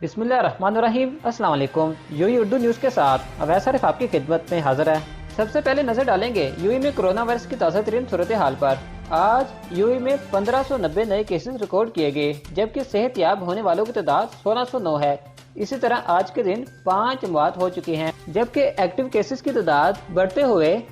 बिस्मिल्लाहिर्रहमानिर्रहीम। अस्सलाम वालेकुम। यूएई उर्दू न्यूज़ के साथ अवैस आरिफ आपकी खिदमत में हाजिर है। सबसे पहले नजर डालेंगे यूएई में कोरोना वायरस की ताज़ा तरीन सूरत हाल पर। आज यूएई में 1590 नए केसेस रिकॉर्ड किए गए, जबकि सेहत याब होने वालों की तादाद 1609 है। इसी तरह आज के दिन 5 अमवात हो चुकी हैं, जबकि एक्टिव केसेस की तादाद बढ़ते हुए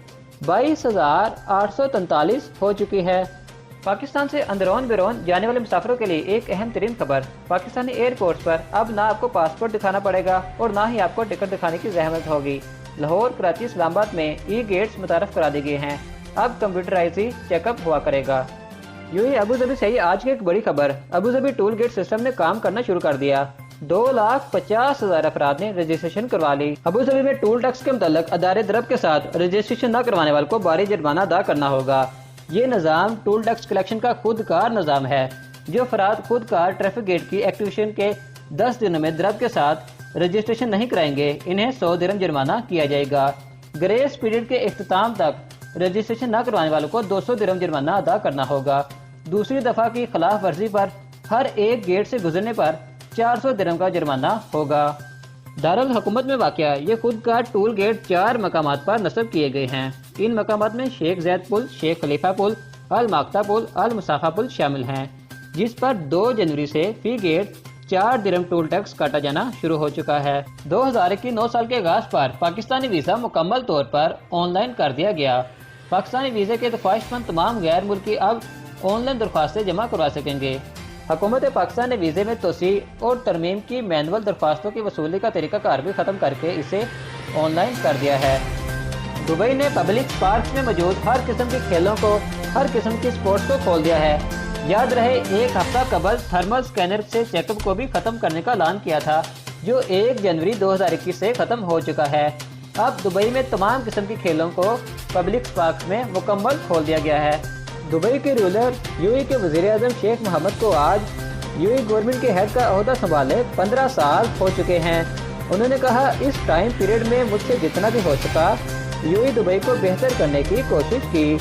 22,843 हो चुकी है। पाकिस्तान से अंदरून बिरून जाने वाले मुसाफिरों के लिए एक अहम तरीन खबर। पाकिस्तानी एयरपोर्ट्स पर अब ना आपको पासपोर्ट दिखाना पड़ेगा और ना ही आपको टिकट दिखाने की जहमत होगी। लाहौर, कराची, इस्लामाबाद में ई गेट्स मुतारफ करा दिए गए हैं। अब कंप्यूटराइज ही चेकअप हुआ करेगा। यूएई अबू धाबी से ही आज की एक बड़ी खबर। Abu Dhabi toll gate system ने काम करना शुरू कर दिया। 2,50,000 अफराद ने रजिस्ट्रेशन करवा ली। अबू धाबी में टूल टैक्स के मुताल्लिक अदारे दरब के साथ रजिस्ट्रेशन न करवाने वाले को भारी जुर्माना अदा करना होगा। ये निज़ाम टूल टैक्स कलेक्शन का खुदकार निज़ाम है। जो अफराद खुदकार ट्रैफिक गेट की एक्टिवेशन के 10 दिनों में दरब के साथ रजिस्ट्रेशन नहीं कराएंगे, इन्हें 100 दिरहम जुर्माना किया जाएगा। ग्रेस पीरियड के इख्तिताम तक रजिस्ट्रेशन न करवाने वालों को 200 दिरहम जुर्माना अदा करना होगा। दूसरी दफा की खिलाफ वर्जी पर हर एक गेट से गुजरने पर 400 दिरहम का जुर्माना होगा। दारुल हुकूमत में वाक़या ये खुदकार टूल गेट 4 मकामात पर नस्ब किए गए हैं। इन मकामात में शेख जैद पुल, शेख खलीफा पुल, अल माक्ता पुल, अल मुसाफा पुल शामिल हैं, जिस पर 2 जनवरी से फी गेट 4 दिरहम टोल टैक्स काटा जाना शुरू हो चुका है। 2021 9 साल के आगाज पर पाकिस्तानी वीज़ा मुकम्मल तौर पर ऑनलाइन कर दिया गया। पाकिस्तानी वीज़े के ख्वाहिशमंद तमाम गैर मुल्की अब ऑनलाइन दरख्वास्तें जमा करवा सकेंगे। हुकूमत पाकिस्तान ने वीज़े में तोसी और तरमीम की मैनुअल दरख्वास्तों की वसूली का तरीकाकार भी ख़त्म करके इसे ऑनलाइन कर दिया है। दुबई ने पब्लिक पार्क में मौजूद हर किस्म के खेलों को, हर किस्म की स्पोर्ट्स को खोल दिया है। याद रहे, एक हफ्ता कबल थर्मल स्कैनर से चेकअप को भी खत्म करने का ऐलान किया था, जो 1 जनवरी 2021 से खत्म हो चुका है। अब दुबई में तमाम किस्म के खेलों को पब्लिक पार्क में मुकम्मल खोल दिया गया है। दुबई के रूलर यूएई के वज़ीर-ए-आज़म शेख मोहम्मद को आज यूएई गवर्नमेंट के हेड का ओहदा संभाले 15 साल हो चुके हैं। उन्होंने कहा, इस टाइम पीरियड में मुझसे जितना भी हो सका यूएई दुबई को बेहतर करने की कोशिश की।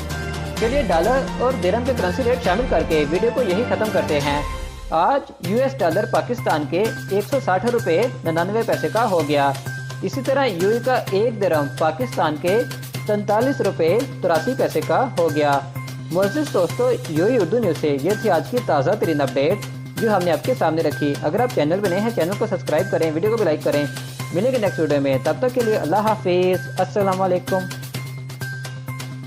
चलिए डॉलर और दिरहम के करेंसी रेट शामिल करके वीडियो को यही खत्म करते हैं। आज यूएस डॉलर पाकिस्तान के 160 रुपये 99 पैसे का हो गया। इसी तरह यूएई का 1 दिरहम पाकिस्तान के 43 रुपये 83 पैसे का हो गया। मुअज़्ज़िज़ दोस्तों, यूएई उर्दू न्यूज़ से ये थी आज की ताज़ा तरीन अपडेट जो हमने आपके सामने रखी। अगर आप चैनल पर नए हैं, चैनल को सब्सक्राइब करें, वीडियो को भी लाइक करें। मिलेंगे नेक्स्ट वीडियो में, तब तक के लिए अल्लाह हाफिज़। अस्सलाम वालेकुम।